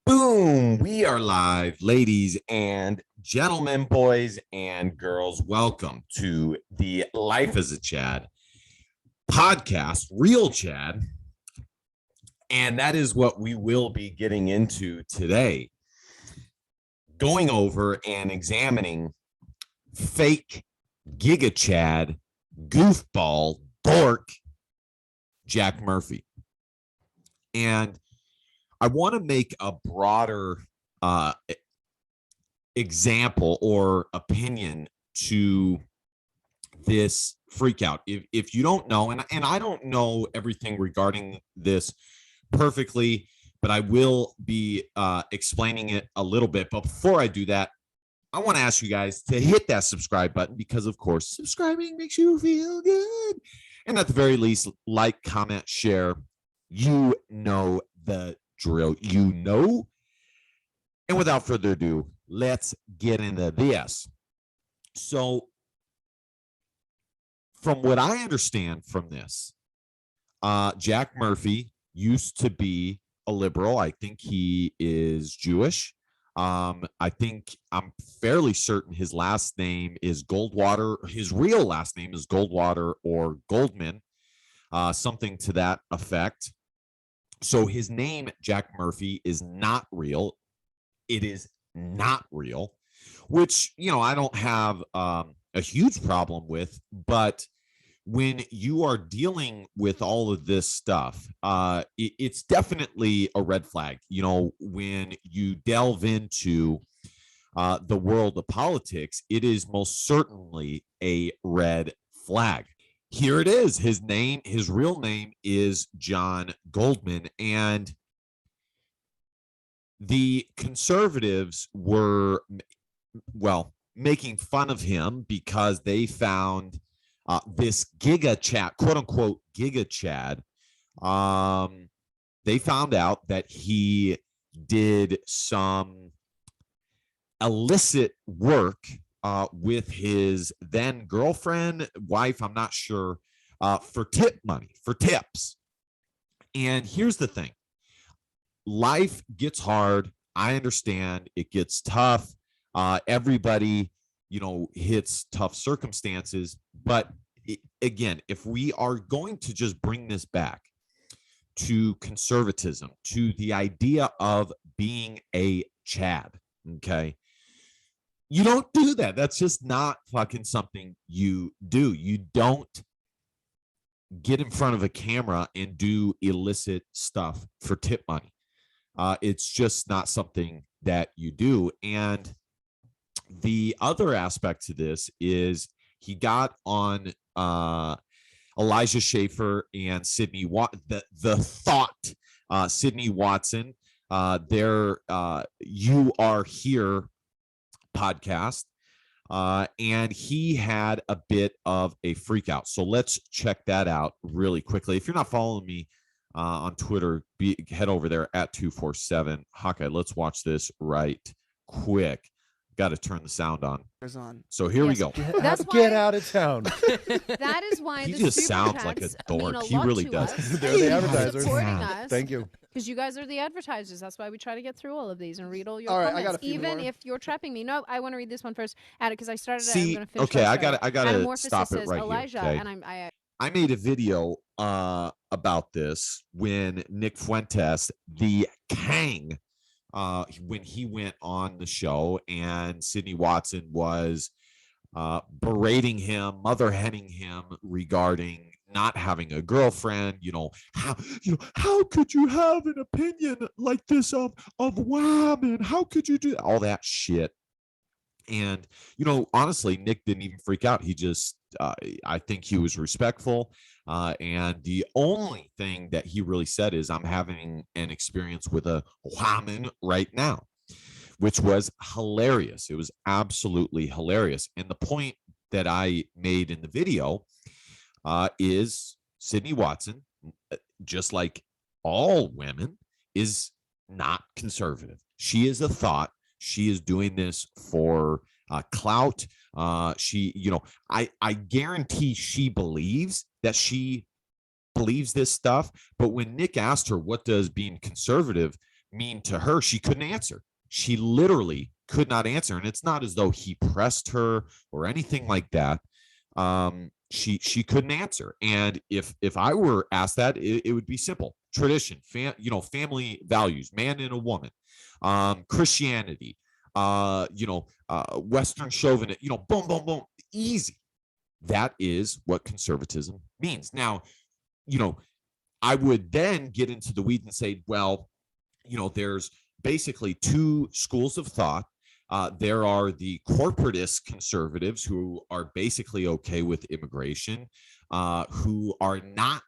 Boom, we are live, ladies and gentlemen, boys and girls. Welcome to the Life as a Chad podcast, Real Chad. And that is what we will be getting into today. Going over and examining fake Giga Chad, goofball, dork, Jack Murphy. And I want to make a broader example or opinion to this freak out. If you don't know, and I don't know everything regarding this perfectly, but I will be explaining it a little bit. But before I do that, I want to ask you guys to hit that subscribe button because, of course, subscribing makes you feel good. And at the very least, like, comment, share. You know the drill, you know. And without further ado, let's get into this. So, from what I understand from this, Jack Murphy used to be a liberal. I think he is Jewish. I think I'm fairly certain his last name is Goldwater. His real last name is Goldwater or Goldman, something to that effect. So his name, Jack Murphy, is not real. It is not real, which, I don't have a huge problem with. But when you are dealing with all of this stuff, it's definitely a red flag. When you delve into the world of politics, it is most certainly a red flag. Here it is. His real name is John Goldman. And the conservatives were, making fun of him because they found this Giga Chad, quote unquote, Giga Chad. They found out that he did some illicit work with his then girlfriend, wife, I'm not sure, for tip money, for tips. And here's the thing. Life gets hard. I understand it gets tough. Everybody, hits tough circumstances. But again, if we are going to just bring this back to conservatism, to the idea of being a Chad, okay? You don't do that. That's just not fucking something you do. You don't get in front of a camera and do illicit stuff for tip money. It's just not something that you do. And the other aspect to this is he got on Elijah Schaefer and Sydney the thought Sydney Watson, their You Are Here podcast, and he had a bit of a freak out. So let's check that out really quickly. If you're not following me on Twitter, head over there at 247 Hawkeye. Let's watch this right quick. Got to turn the sound on. So here we go. Get out of town. That is why he the just super sounds like a chats dork. mean a He lot really to does. us. They're the You're advertisers. supporting us. Thank you. Because you guys are the advertisers. That's why we try to get through all of these and read all your All right, I comments, got a few even more. if you're trapping me. No, I want to read this one first. Add it because I started it. I'm See, going to finish. okay, I got gotta stop it right Elijah, here. Okay? and I made a video about this when Nick Fuentes, the Kang, when he went on the show, and Sydney Watson was berating him, mother henning him regarding not having a girlfriend. How could you have an opinion like this of women? How could you do all that shit? And honestly, Nick didn't even freak out. He just I think he was respectful, and the only thing that he really said is, I'm having an experience with a woman right now, which was hilarious. It was absolutely hilarious. And the point that I made in the video is Sydney Watson, just like all women, is not conservative. She is a thought. She is doing this for clout. I guarantee she believes this stuff. But when Nick asked her, what does being conservative mean to her, she couldn't answer. She literally could not answer. And it's not as though he pressed her or anything like that. She couldn't answer. And if I were asked that, it would be simple. Tradition, family values, man and a woman, Christianity, Western chauvinism, boom, boom, boom, easy. That is what conservatism means. Now, I would then get into the weeds and say, well, there's basically two schools of thought. There are the corporatist conservatives who are basically okay with immigration, who are not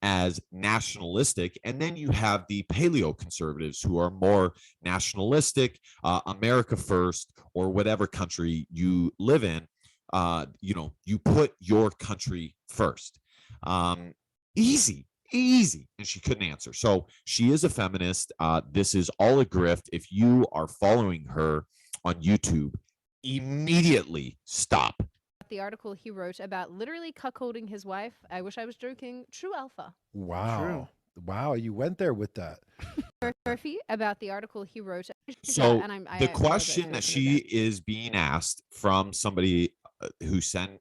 as nationalistic. And then you have the paleo conservatives who are more nationalistic, America first, or whatever country you live in. You put your country first. Easy. And she couldn't answer. So she is a feminist. This is all a grift. If you are following her on YouTube, immediately stop. The article he wrote about literally cuckolding his wife. I wish I was joking. True alpha. Wow. True. Wow, you went there with that. Murphy about the article he wrote. So and I the apologize question for that this in she advance. is being asked from somebody who sent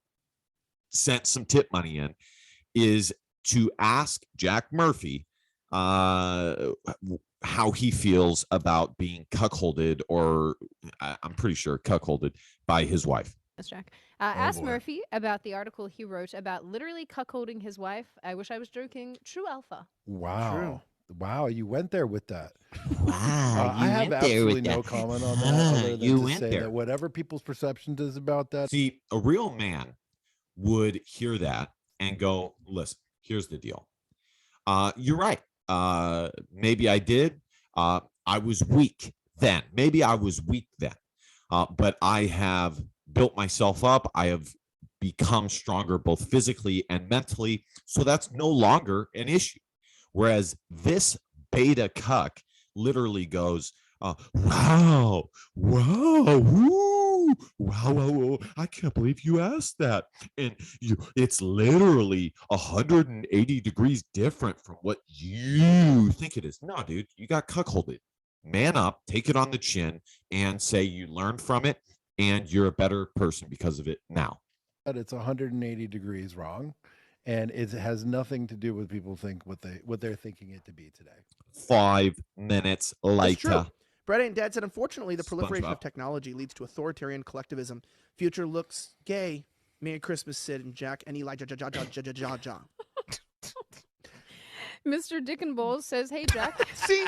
some tip money in is to ask Jack Murphy how he feels about being cuckolded, or I'm pretty sure cuckolded by his wife. Yes, Jack. Asked boy. Murphy about the article he wrote about literally cuckolding his wife. I wish I was joking. True alpha. Wow. Wow, you went there with that. Wow, I have absolutely no comment on that other than to say that whatever people's perception is about that. See, a real man would hear that and go, listen, here's the deal. You're right. Maybe I did. I was weak then. Maybe I was weak then. But I have built myself up. I have become stronger both physically and mentally. So that's no longer an issue. Whereas this beta cuck literally goes, wow, woo, wow, I can't believe you asked that. And it's literally 180 degrees different from what you think it is. No, dude, you got cuckolded. Man up, take it on the chin, and say you learned from it, and you're a better person because of it now. It's 180 degrees wrong, and it has nothing to do with people think what they're thinking it to be today. 5 minutes That's later. true. Brett and Dad said, unfortunately, the proliferation SpongeBob. of technology leads to authoritarian collectivism. Future looks gay. Merry Christmas, Sid and Jack and Eli. Ja. Mr. Dick and Bowles says, "Hey Jack." See,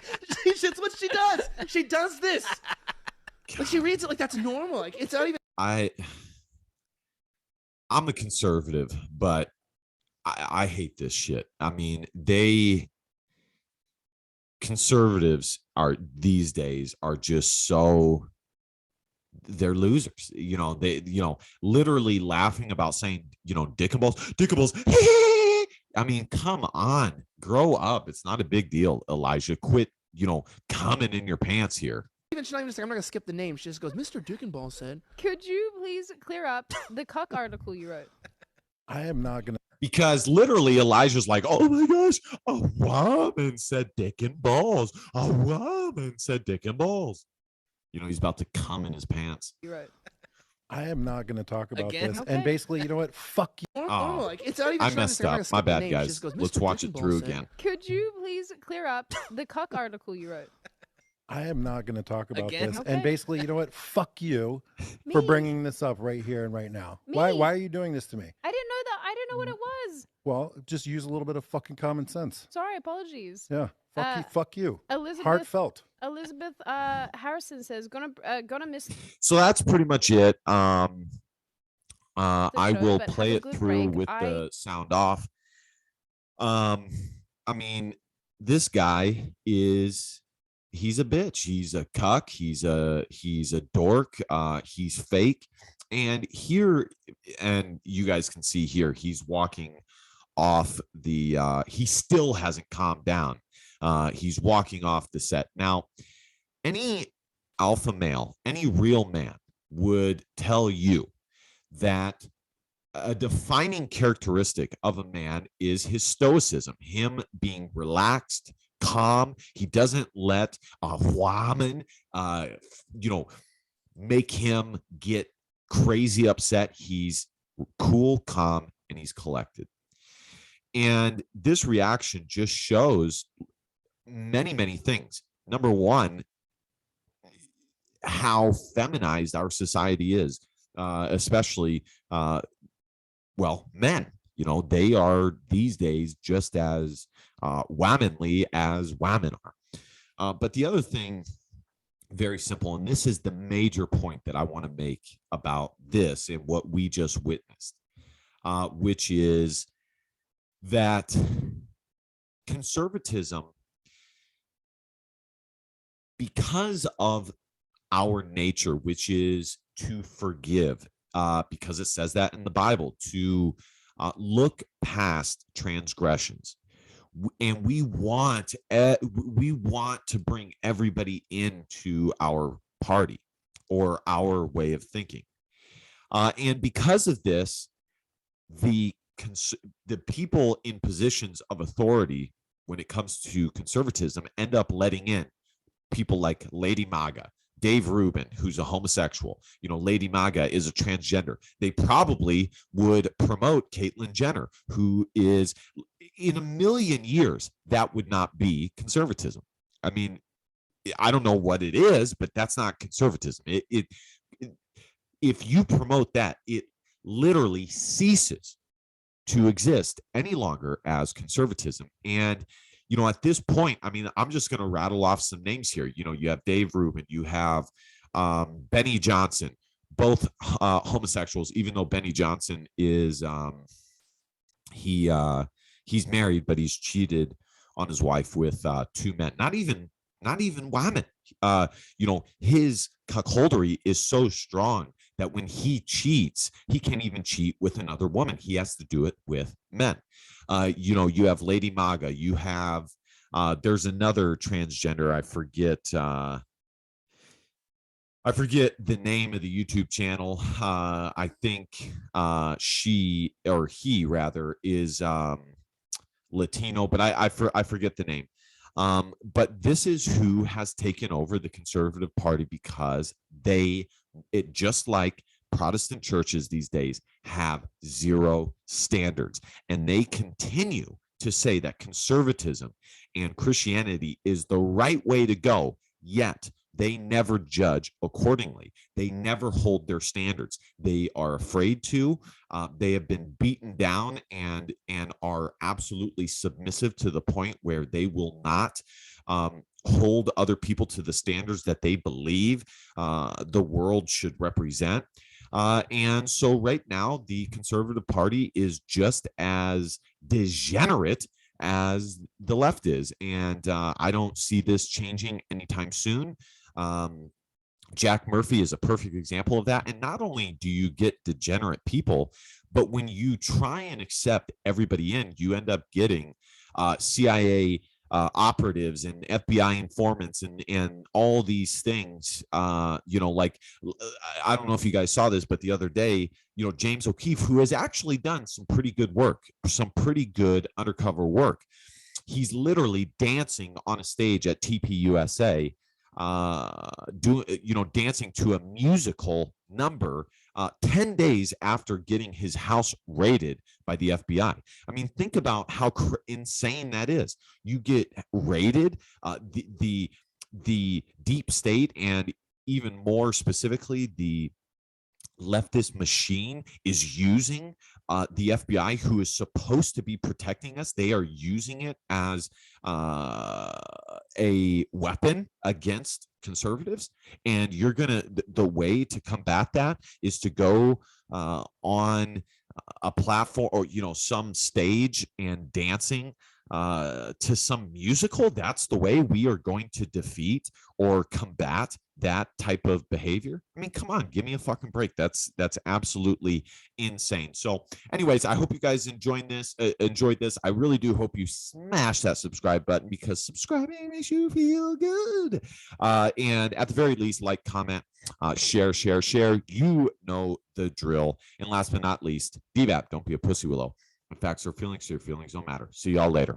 that's what she does. She does this. Like she reads it like that's normal. Like it's not even. I'm a conservative, but I hate this shit. I mean, conservatives are these days are just so, they're losers. They literally laughing about saying, dick and balls. I mean, come on, grow up. It's not a big deal, Elijah. Quit, coming in your pants here. She's not even saying, I'm not gonna skip the name. She just goes, Mr. Dukenball said. Could you please clear up the cuck article you wrote? I am not gonna. Because literally Elijah's like, oh my gosh, a woman said dick and balls. A woman said dick and balls. He's about to come in his pants. You wrote. I am not going to talk about Again? this. Okay. And basally, you know what? Fuck you. Normal. Like it's not even. I she's not even messed saying, I'm up. gonna My skip the bad, name. She guys. just goes, Let's Mr. watch it Dukenball through said. again. Could you please clear up the cuck article you wrote? I am not going to talk about Again? this. Okay. And basically, you know what? Fuck you for bringing this up right here and right now. Why Me? are you doing this to me? I didn't know that. I didn't know what it was. Well, just use a little bit of fucking common sense. Sorry, apologies. Yeah. Fuck you. Fuck you. Elizabeth Heartfelt. Harrison says, gonna miss So that's pretty much it. I show, will but play have a it good through break. with the sound off. I mean, this guy he's a bitch. He's a cuck. He's a dork. He's fake. And you guys can see here, he's walking off he still hasn't calmed down. He's walking off the set. Now, any alpha male, any real man would tell you that a defining characteristic of a man is his stoicism, him being relaxed, calm. He doesn't let a woman, make him get crazy upset. He's cool, calm, and he's collected. And this reaction just shows many, many things. Number one, how feminized our society is, especially, men. They are these days just as womanly as women are. But the other thing, very simple, and this is the major point that I want to make about this and what we just witnessed, which is that conservatism, because of our nature, which is to forgive, because it says that in the Bible, to look past transgressions, and we want to bring everybody into our party or our way of thinking, and because of this, the people in positions of authority when it comes to conservatism end up letting in people like Lady Maga, Dave Rubin, who's a homosexual. Lady Maga is a transgender. They probably would promote Caitlyn Jenner, who is, in a million years, that would not be conservatism. I mean, I don't know what it is, but that's not conservatism. If you promote that, it literally ceases to exist any longer as conservatism. And at this point, I mean, I'm just going to rattle off some names here. You have Dave Rubin, you have Benny Johnson, both homosexuals, even though Benny Johnson is he's married, but he's cheated on his wife with two men. Not even women. His cuckoldery is so strong that when he cheats, he can't even cheat with another woman. He has to do it with men. You have Lady Maga. You have there's another transgender. I forget the name of the YouTube channel. I think she, or he rather, is Latino, but I forget the name. But this is who has taken over the conservative party, because it just like Protestant churches these days have zero standards, and they continue to say that conservatism and Christianity is the right way to go, yet they never judge accordingly. They never hold their standards. They are afraid to. They have been beaten down and are absolutely submissive to the point where they will not hold other people to the standards that they believe the world should represent. And so right now, the Conservative Party is just as degenerate as the left is. And I don't see this changing anytime soon. Jack Murphy is a perfect example of that. And not only do you get degenerate people, but when you try and accept everybody in, you end up getting CIA operatives and FBI informants and all these things. Like, I don't know if you guys saw this, but the other day, James O'Keefe, who has actually done some pretty good work, some pretty good undercover work, he's literally dancing on a stage at TPUSA, dancing to a musical number 10 days after getting his house raided by the FBI. I mean, think about how insane that is. You get raided, the deep state, and even more specifically, the leftist machine is using the FBI, who is supposed to be protecting us. They are using it as a weapon against conservatives. And you're gonna, the way to combat that is to go on a platform or some stage and dancing to some musical. That's the way we are going to defeat or combat that type of behavior. I mean, come on, give me a fucking break. That's absolutely insane. So anyways, I hope you guys enjoyed this. I really do hope you smash that subscribe button, because subscribing makes you feel good. And at the very least, like, comment, share. You know the drill. And last but not least, DVAP, don't be a pussy willow. When facts are feelings, so your feelings don't matter. See y'all later.